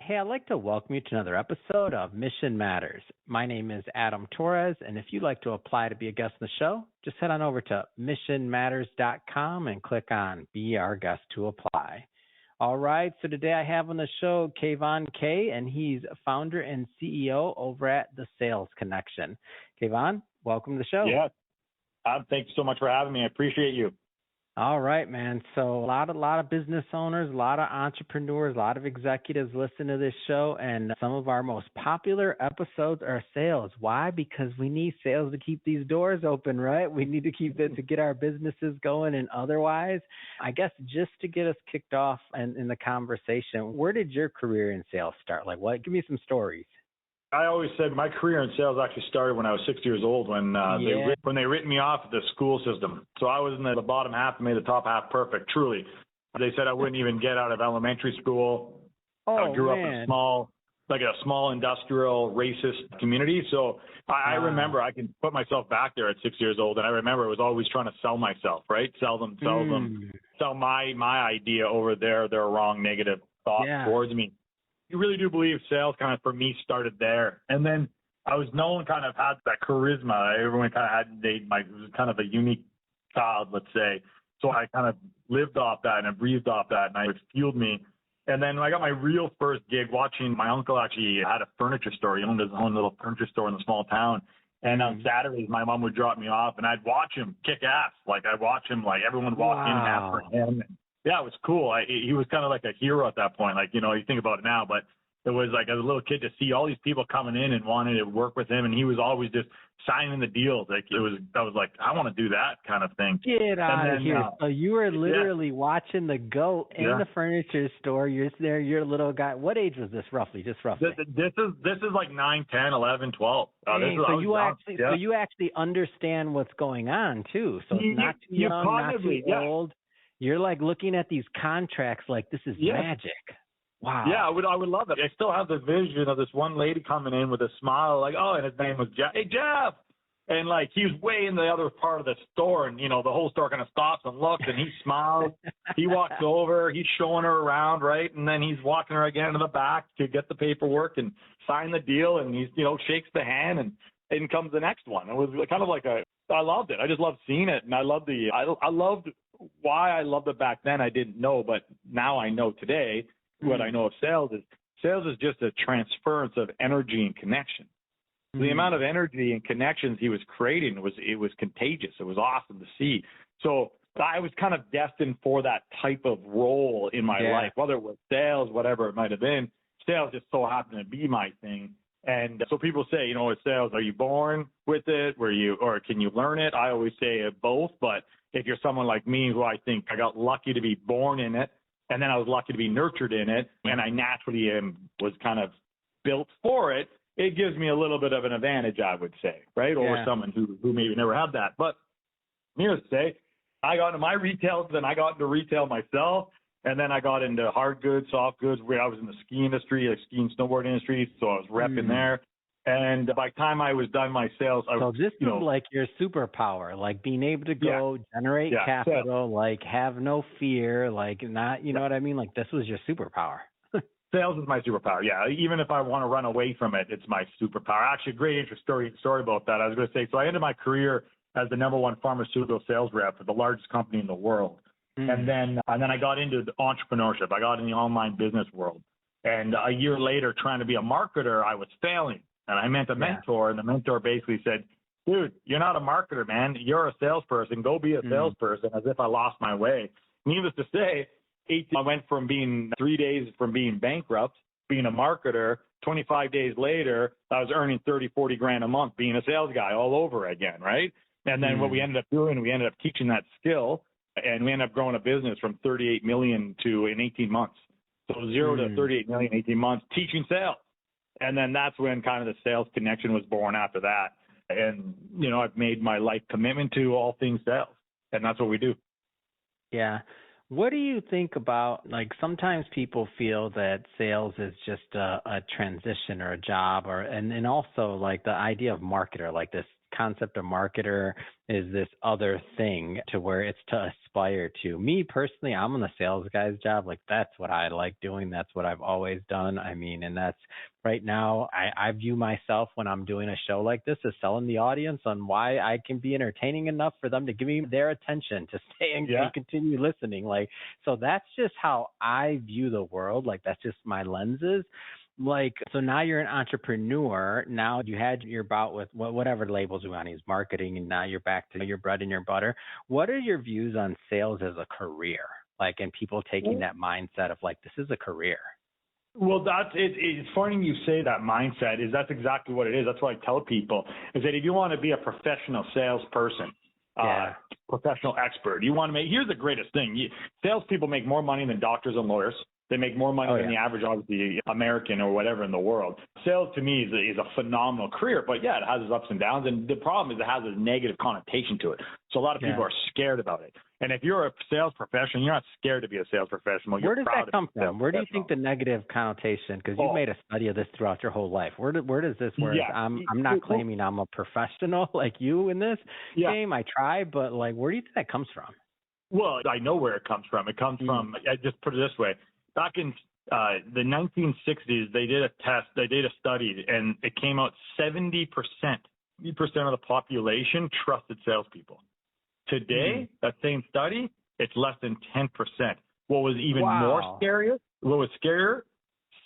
Hey, I'd like to welcome you to another episode of Mission Matters. My name is Adam Torres, and if you'd like to apply to be a guest on the show, just head on over to missionmatters.com and click on Be Our Guest to apply. All right, so today I have on the show Kayvon Kay, and he's founder and CEO over at The Sales Connection. Kayvon, welcome to the show. Yeah, thanks so much for having me. I appreciate you. All right, man. So a lot of business owners, a lot of entrepreneurs, a lot of executives listen to this show, and some of our most popular episodes are sales. Why? Because we need sales to keep these doors open, right? We need to keep it to get our businesses going, and otherwise, I guess just to get us kicked off in the conversation, where did your career in sales start? Like what? Give me some stories. I always said my career in sales actually started when I was 6 years old when they written me off the school system. So I was in the bottom half and made the top half perfect, truly. They said I wouldn't even get out of elementary school. I grew up in a small industrial racist community. So I remember I can put myself back there at 6 years old. And I remember I was always trying to sell myself, right? Sell my idea over their wrong negative thought towards me. You really do believe sales kind of for me started there. And then I was known kind of had that charisma. Everyone kind of was kind of a unique child, let's say. So I kind of lived off that and I breathed off that and it fueled me. And then I got my real first gig watching my uncle actually had a furniture store. He owned his own little furniture store in the small town. And on Saturdays, my mom would drop me off and I'd watch him kick ass. Like I'd watch him, like everyone walk in after him. Yeah, it was cool. He was kind of like a hero at that point. Like, you know, you think about it now, but it was like as a little kid to see all these people coming in and wanting to work with him. And he was always just signing the deals. Like I was like, I want to do that kind of thing. Get out of here. So you were literally watching the goat in the furniture store. You're there, you're a little guy. What age was this roughly? Just roughly. This is like 9, 10, 11, 12. So you actually understand what's going on too. So it's not too young, not too old. You're like looking at these contracts like this is magic. Wow. Yeah, I would love it. I still have the vision of this one lady coming in with a smile, like, oh, and his name was Jeff. Hey, Jeff. And like he was way in the other part of the store, and you know the whole store kind of stops and looks, and he smiles. He walks over, he's showing her around, right, and then he's walking her again to the back to get the paperwork and sign the deal, and he's shakes the hand, and in comes the next one. It was kind of like I loved it. I just loved seeing it, and I loved why I loved it back then. I didn't know, but now I know today. What I know of sales is just a transference of energy and connection. The amount of energy and connections he was creating was contagious. It was awesome to see. So I was kind of destined for that type of role in my life, whether it was sales, whatever it might have been. Sales just so happened to be my thing. And so people say, with sales, are you born with it? Or can you learn it? I always say both. But if you're someone like me, who I think I got lucky to be born in it, and then I was lucky to be nurtured in it, and I naturally was kind of built for it, it gives me a little bit of an advantage, I would say, right? Or someone who maybe never had that. But needless to say, I got into my retail, then I got into retail myself, and then I got into hard goods, soft goods, where I was in the ski industry, like ski and snowboard industry, so I was repping there. And by the time I was done my sales, this is like your superpower, like being able to go generate capital, like have no fear, like not, you know what I mean? Like this was your superpower. Sales is my superpower. Yeah. Even if I want to run away from it, it's my superpower. Actually, a great interesting story about that. I was going to say, so I ended my career as the number one pharmaceutical sales rep for the largest company in the world. And then I got into the entrepreneurship. I got in the online business world. And a year later, trying to be a marketer, I was failing. And I met a mentor, and the mentor basically said, dude, you're not a marketer, man. You're a salesperson. Go be a salesperson, as if I lost my way. Needless to say, I went from being 3 days from being bankrupt, being a marketer. 25 days later, I was earning 30, 40 grand a month being a sales guy all over again, right? And then what we ended up doing, we ended up teaching that skill, and we ended up growing a business from 38 million to in 18 months. So 0 to 38 million in 18 months teaching sales. And then that's when kind of the Sales Connection was born after that. And, I've made my life commitment to all things sales. And that's what we do. Yeah. What do you think about, like, sometimes people feel that sales is just a transition or a job, and also like the idea of marketer, like this concept of marketer is this other thing to where it's to aspire to. Me personally, I'm on the sales guy's job. Like that's what I like doing. That's what I've always done. I mean, and that's right now I view myself when I'm doing a show like this as selling the audience on why I can be entertaining enough for them to give me their attention, to stay and continue listening. Like, so that's just how I view the world. Like that's just my lenses. Like, so now you're an entrepreneur. Now you had your bout with whatever labels you want to use, marketing, and now you're back to your bread and your butter. What are your views on sales as a career? Like, and people taking that mindset of like, this is a career. Well, that's it. It's funny you say that mindset. That's exactly what it is. That's what I tell people is that if you want to be a professional salesperson, professional expert, here's the greatest thing. Salespeople make more money than doctors and lawyers. They make more money than the average, obviously, American or whatever in the world. Sales to me is a phenomenal career, but it has its ups and downs. And the problem is it has a negative connotation to it. So a lot of people are scared about it. And if you're a sales professional, you're not scared to be a sales professional. Where does that come from? Where do you think the negative connotation? Because you've made a study of this throughout your whole life. Where does this? I'm not claiming I'm a professional like you in this game. I try, but like, where do you think that comes from? Well, I know where it comes from. It comes from. I just put it this way. Back in the 1960s, they did a test, they did a study, and it came out 70% of the population trusted salespeople. Today, that same study, it's less than 10%. What was even more scarier,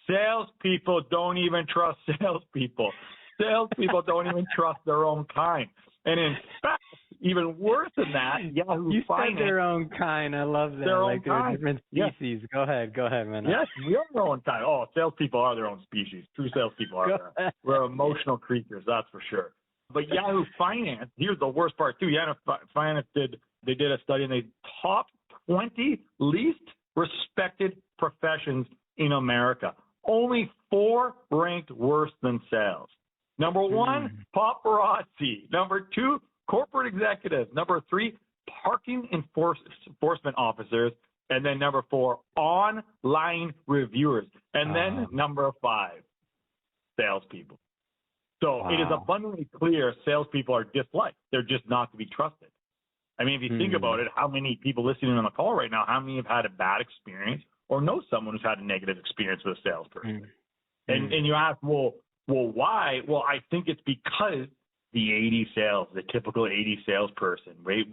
salespeople don't even trust salespeople. Salespeople don't even trust their own kind. And in fact, even worse than that, Yahoo Finance. Said their own kind. I love that. Their like own kind. Different species. Go ahead, man. Yes, we are our own kind. Oh, salespeople are their own species. True salespeople are there. We're emotional creatures, that's for sure. But Yahoo Finance, here's the worst part too. Yahoo Finance did a study and they top 20 least respected professions in America. Only 4 ranked worse than sales. Number 1, paparazzi. Number 2, corporate executives. Number 3, parking enforcement officers. And then number 4, online reviewers. And then number 5, salespeople. So it is abundantly clear salespeople are disliked. They're just not to be trusted. I mean, if you think about it, how many people listening on the call right now, how many have had a bad experience or know someone who's had a negative experience with a salesperson? And you ask, well, why? Well, I think it's because the typical 80 salesperson, right?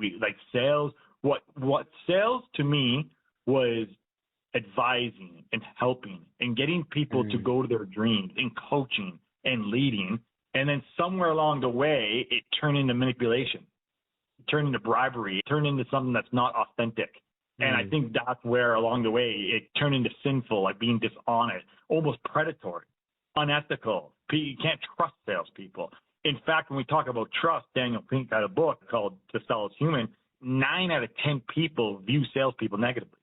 Sales, what sales to me was advising and helping and getting people to go to their dreams and coaching and leading. And then somewhere along the way, it turned into manipulation, it turned into bribery, it turned into something that's not authentic. And I think that's where along the way, it turned into sinful, like being dishonest, almost predatory, unethical. You can't trust salespeople. In fact, when we talk about trust, Daniel Pink had a book called To Sell Is Human. 9 out of 10 people view salespeople negatively.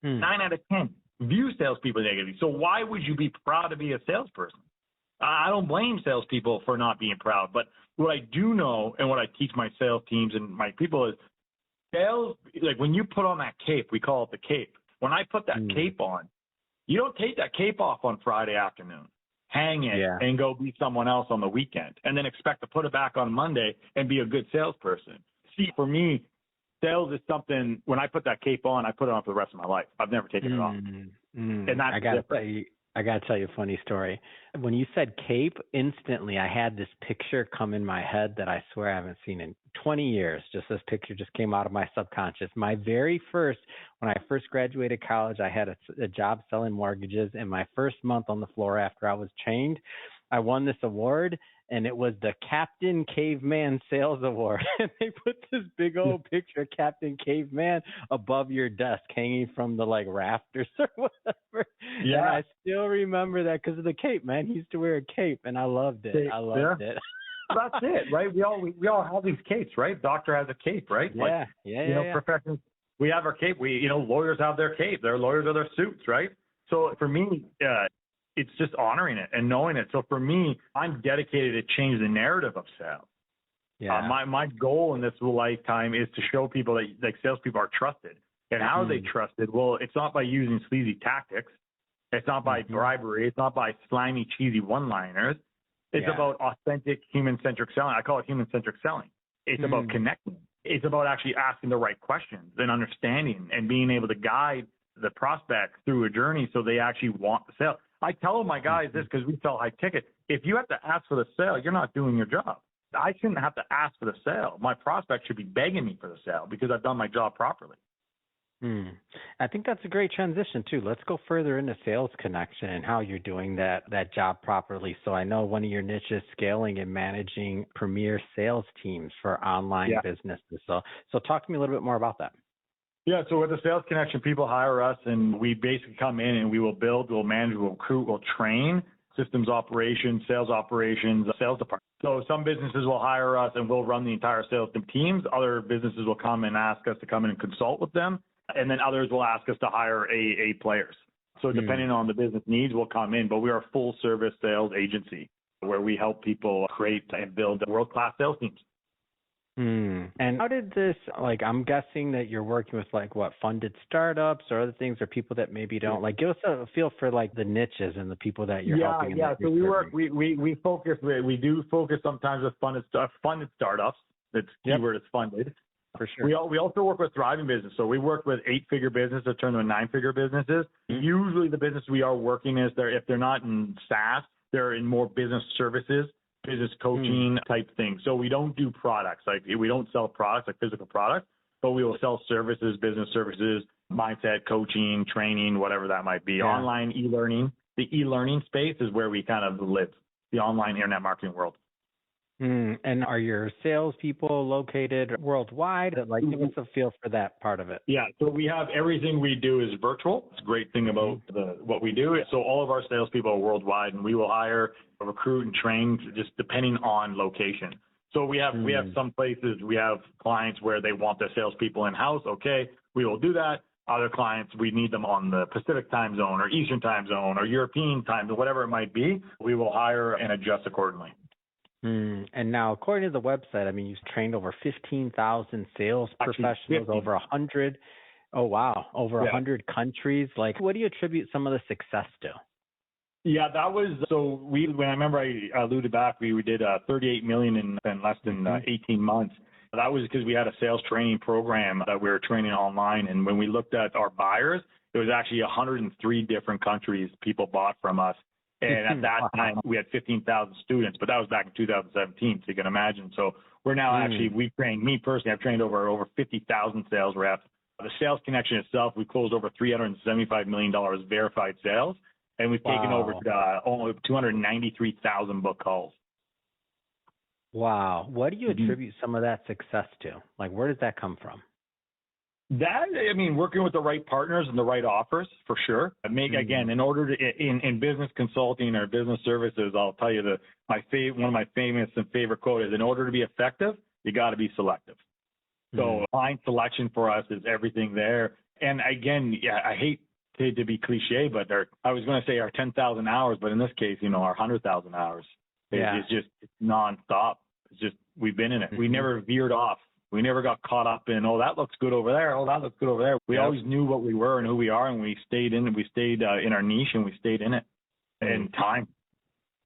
9 out of 10 view salespeople negatively. So why would you be proud to be a salesperson? I don't blame salespeople for not being proud, but what I do know and what I teach my sales teams and my people is sales, like when you put on that cape, we call it the cape. When I put that cape on, you don't take that cape off on Friday afternoon, hang it, and go be someone else on the weekend, and then expect to put it back on Monday and be a good salesperson. See, for me, sales is something, when I put that cape on, I put it on for the rest of my life. I've never taken it off. And that's I got to tell you a funny story. When you said cape, instantly I had this picture come in my head that I swear I haven't seen in 20 years. Just this picture just came out of my subconscious. When I first graduated college, I had a job selling mortgages. And my first month on the floor after I was trained, I won this award, and it was the Captain Caveman Sales Award. And they put this big old picture of Captain Caveman above your desk hanging from the rafters or whatever. Yeah. And I still remember that because of the cape, man. He used to wear a cape, and I loved it. It. That's it, right? We all have these capes, right? Doctor has a cape, right? Professions, we have our cape. Lawyers have their cape. Their lawyers are their suits, right? So for me, it's just honoring it and knowing it. So for me, I'm dedicated to change the narrative of sales. Yeah. My goal in this lifetime is to show people that salespeople are trusted. And how are they trusted? Well, it's not by using sleazy tactics. It's not by bribery. It's not by slimy, cheesy one-liners. It's about authentic human-centric selling. I call it human-centric selling. It's about connecting. It's about actually asking the right questions and understanding and being able to guide the prospect through a journey so they actually want the sale. I tell my guys this because we sell high ticket. If you have to ask for the sale, you're not doing your job. I shouldn't have to ask for the sale. My prospect should be begging me for the sale because I've done my job properly. I think that's a great transition too. Let's go further into sales connection and how you're doing that job properly. So I know one of your niches, scaling and managing premier sales teams for online businesses. So talk to me a little bit more about that. Yeah, so with the sales connection, people hire us and we basically come in and we will build, we'll manage, we'll recruit, we'll train systems operations, sales department. So some businesses will hire us and we'll run the entire sales teams. Other businesses will come and ask us to come in and consult with them. And then others will ask us to hire AA players. So depending on the business needs, we'll come in. But we are a full service sales agency where we help people create and build world-class sales teams. And how did this, I'm guessing that you're working with funded startups or other things, or people that maybe don't, give us a feel for the niches and the people that you're helping. Yeah. So we do focus sometimes with funded startups. Its keyword is funded. For sure. We also work with thriving businesses. So we work with 8-figure businesses that turn into 9-figure businesses. Usually the business we are working is if they're not in SaaS, they're in more business services, business coaching type things. So we don't do products. We don't sell products like physical products, but we will sell services, business services, mindset, coaching, training, whatever that might be. Online e-learning. The e-learning space is where we kind of live, the online internet marketing world. And are your salespeople located worldwide? Give us a feel for that part of it. Yeah, so we have everything we do is virtual. It's a great thing about what we do. So all of our salespeople are worldwide, and we will hire, recruit, and train just depending on location. So we have some places, we have clients where they want their salespeople in-house. Okay, we will do that. Other clients, we need them on the Pacific time zone or Eastern time zone or European time zone, whatever it might be. We will hire and adjust accordingly. And now, according to the website, you've trained over 15,000 sales professionals, over 100. Oh, wow. Over 100 countries. What do you attribute some of the success to? Yeah, that was, when I remember I alluded back, we did $38 million in less than 18 months. That was because we had a sales training program that we were training online. And when we looked at our buyers, it was actually 103 different countries people bought from us. And at that time, we had 15,000 students, but that was back in 2017, so you can imagine. So we're now we've trained, me personally, I've trained over 50,000 sales reps. The sales connection itself, we closed over $375 million verified sales, and we've taken over almost 293,000 book calls. Wow. What do you attribute some of that success to? Where does that come from? Working with the right partners and the right offers for sure. Again, in order to in business consulting or business services, I'll tell you one of my famous and favorite quote is, in order to be effective, you got to be selective. So client selection for us is everything there. And again, I hate to be cliche, but I was going to say our 10,000 hours, but in this case, our 100,000 hours. It's just nonstop. It's just, we've been in it. We never veered off. We never got caught up in, that looks good over there. Oh, that looks good over there. We always knew what we were and who we are, and we stayed in our niche, and we stayed in it in time.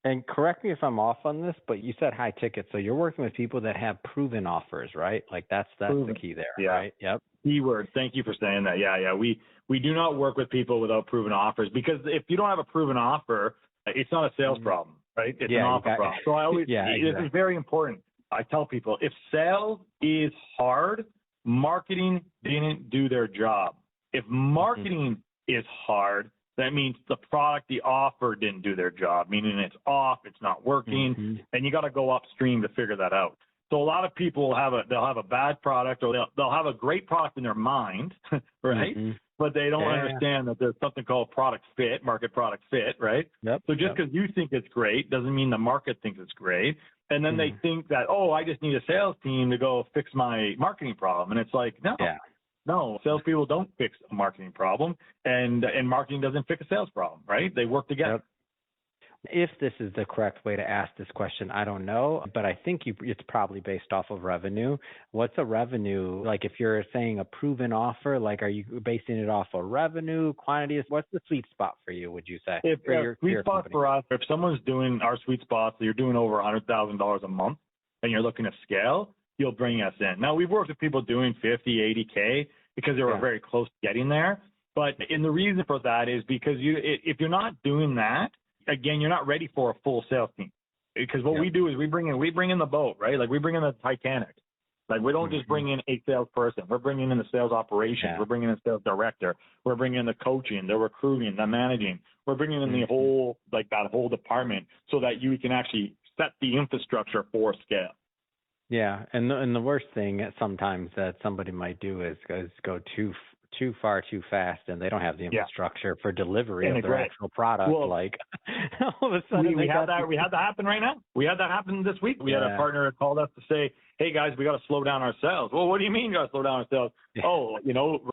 And correct me if I'm off on this, but you said high ticket. So you're working with people that have proven offers, right? That's the key there, right? Yep. Keyword. Thank you for saying that. Yeah. We do not work with people without proven offers, because if you don't have a proven offer, it's not a sales problem, right? It's an offer problem. So I always, this is very important. I tell people, if sales is hard, marketing didn't do their job. If marketing is hard, that means the product, the offer didn't do their job, meaning it's off, it's not working, and you got to go upstream to figure that out. So a lot of people they'll have a bad product, or they'll have a great product in their mind, right? But they don't understand that there's something called market product fit, right? So just because you think it's great doesn't mean the market thinks it's great. And then they think that, I just need a sales team to go fix my marketing problem. And it's like, no, salespeople don't fix a marketing problem, and marketing doesn't fix a sales problem, right? They work together. If this is the correct way to ask this question, I don't know, but I think it's probably based off of revenue. What's a revenue? Like if you're saying a proven offer, like are you basing it off of revenue, quantity? What's the sweet spot for you, would you say? If for your sweet spot company? for us, if someone's doing our sweet spots, you're doing over $100,000 a month and you're looking to scale, you'll bring us in. Now we've worked with people doing 50, 80K because they were very close to getting there. And the reason for that is because if you're not doing that, again, you're not ready for a full sales team. Because what we do is we bring in the boat, right? Like we bring in the Titanic. Like we don't just bring in a salesperson. We're bringing in the sales operations. Yeah. We're bringing in the sales director. We're bringing in the coaching, the recruiting, the managing. We're bringing in the whole, like that whole department so that you can actually set the infrastructure for scale. Yeah, and the worst thing sometimes that somebody might do is go too far too fast, and they don't have the infrastructure for delivery of their actual product. Well, like all of a sudden we had that happen right now. We had that happen this week. We had a partner that called us to say, "Hey guys, we got to slow down our sales." Well, what do you mean you got to slow down our sales? Oh,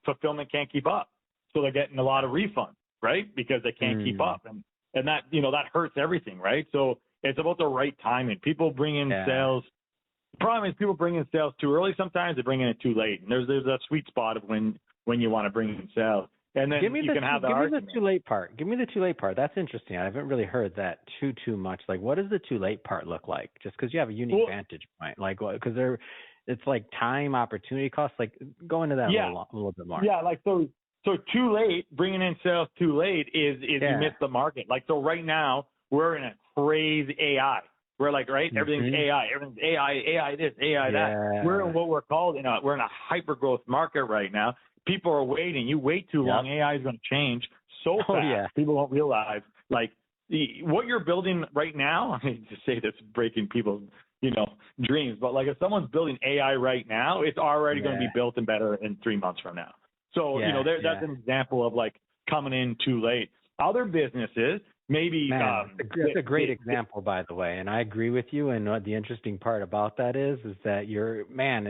fulfillment can't keep up, so they're getting a lot of refunds, right? Because they can't keep up, and that that hurts everything, right? So it's about the right timing. People bring in sales. The problem is people bring in sales too early. Sometimes they bring in it too late, and there's a sweet spot of when you want to bring in sales. And then you can have the argument. Give me the too late part. Give me the too late part. That's interesting. I haven't really heard that too much. Like, what does the too late part look like? Just because you have a unique vantage point, like, because it's like time, opportunity costs. Like, go into that a little bit more. Yeah, like so too late. Bringing in sales too late is you miss the market. Like, so right now we're in a crazy AI. We're like, right? Everything's AI. Everything's AI this, AI that. We're in what we're called we're in a hyper growth market right now. People are waiting. You wait too long, AI is going to change so fast. People don't realize, like, what you're building right now. I mean, to say this, breaking people's, dreams. But like, if someone's building AI right now, it's already going to be built and better in 3 months from now. So, that's an example of like coming in too late. Other businesses, maybe. That's a great example, by the way, and I agree with you. And the interesting part about that is that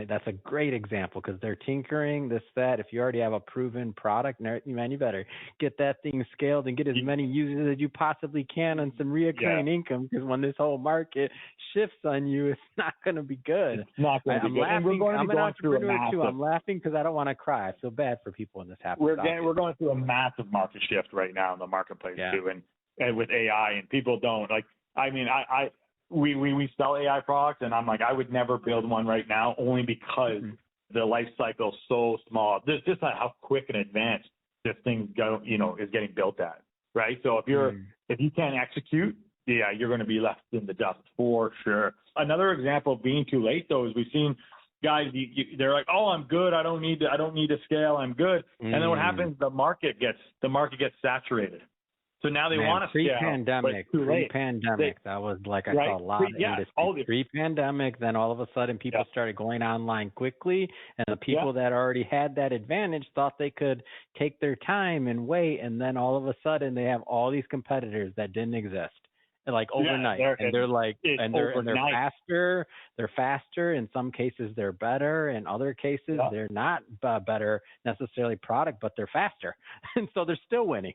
that's a great example because they're tinkering this, that. If you already have a proven product, man, you better get that thing scaled and get as many users as you possibly can and some reoccurring income. Because when this whole market shifts on you, it's not going to be good. It's not going to be good. Laughing. I'm an entrepreneur too. I'm laughing because I don't want to cry. I feel bad for people when this happens. We're going through a massive market shift right now in the marketplace too, and with AI, and people don't like. I mean, we sell AI products, and I'm like, I would never build one right now, only because the life cycle is so small. This just how quick and advanced this thing is getting built at, right? So if you can't execute, you're going to be left in the dust for sure. Another example of being too late though is we've seen guys, they're like, oh, I'm good. I don't need to scale. I'm good. And then what happens? The market gets saturated. So now they want to scale. Pre-pandemic, that was like I saw a lot of industry. Pre-pandemic, then all of a sudden people started going online quickly, and the people that already had that advantage thought they could take their time and wait, and then all of a sudden they have all these competitors that didn't exist. Like overnight, they're faster. They're faster. In some cases, they're better. In other cases, they're not better necessarily product, but they're faster, and so they're still winning.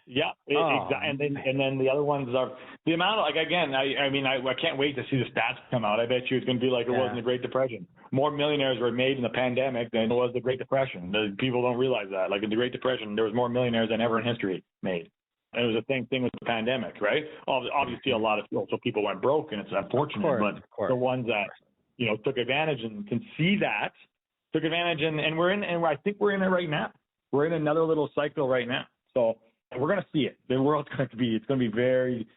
Exactly. And then the other ones are the amount of, like, again, I can't wait to see the stats come out. I bet you it's going to be like it was in the Great Depression. More millionaires were made in the pandemic than it was the Great Depression. People don't realize that. Like in the Great Depression, there was more millionaires than ever in history made. And it was the same thing with the pandemic, right? Obviously, a lot of people went broke, and it's unfortunate. But the ones that took advantage and can see that took advantage, and I think we're in it right now. We're in another little cycle right now. So we're going to see it. The world's going to be. It's going to be very.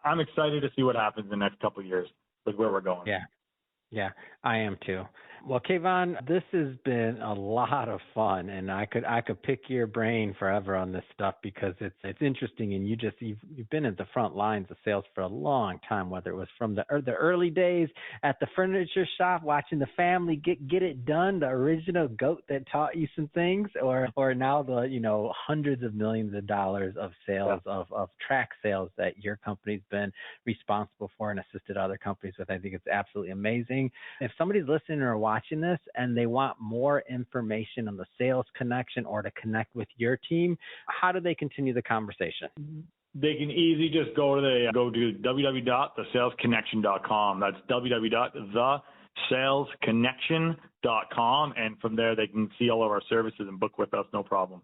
I'm excited to see what happens in the next couple of years with where we're going. Yeah, I am too. Well, Kayvon, this has been a lot of fun, and I could pick your brain forever on this stuff because it's interesting, and you've been at the front lines of sales for a long time. Whether it was from the early days at the furniture shop, watching the family get it done, the original goat that taught you some things, or now the hundreds of millions of dollars of sales of track sales that your company's been responsible for and assisted other companies with. I think it's absolutely amazing. If somebody's listening or watching this and they want more information on the sales connection or to connect with your team, how do they continue the conversation? They can easily just go to www.thesalesconnection.com. That's www.thesalesconnection.com, and from there they can see all of our services and book with us, no problem.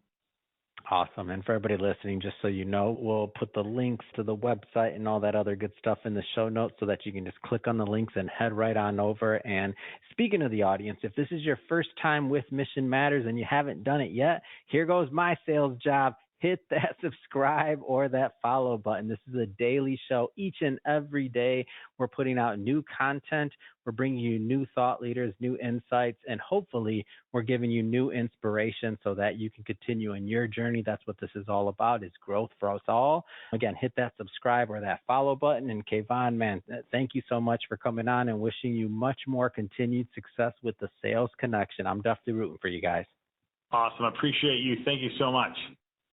Awesome. And for everybody listening, just so you know, we'll put the links to the website and all that other good stuff in the show notes so that you can just click on the links and head right on over. And speaking of the audience, if this is your first time with Mission Matters and you haven't done it yet, here goes my sales job. Hit that subscribe or that follow button. This is a daily show. Each and every day, we're putting out new content. We're bringing you new thought leaders, new insights, and hopefully we're giving you new inspiration so that you can continue in your journey. That's what this is all about, is growth for us all. Again, hit that subscribe or that follow button. And Kayvon, man, thank you so much for coming on and wishing you much more continued success with the Sales Connection. I'm definitely rooting for you guys. Awesome. Appreciate you. Thank you so much.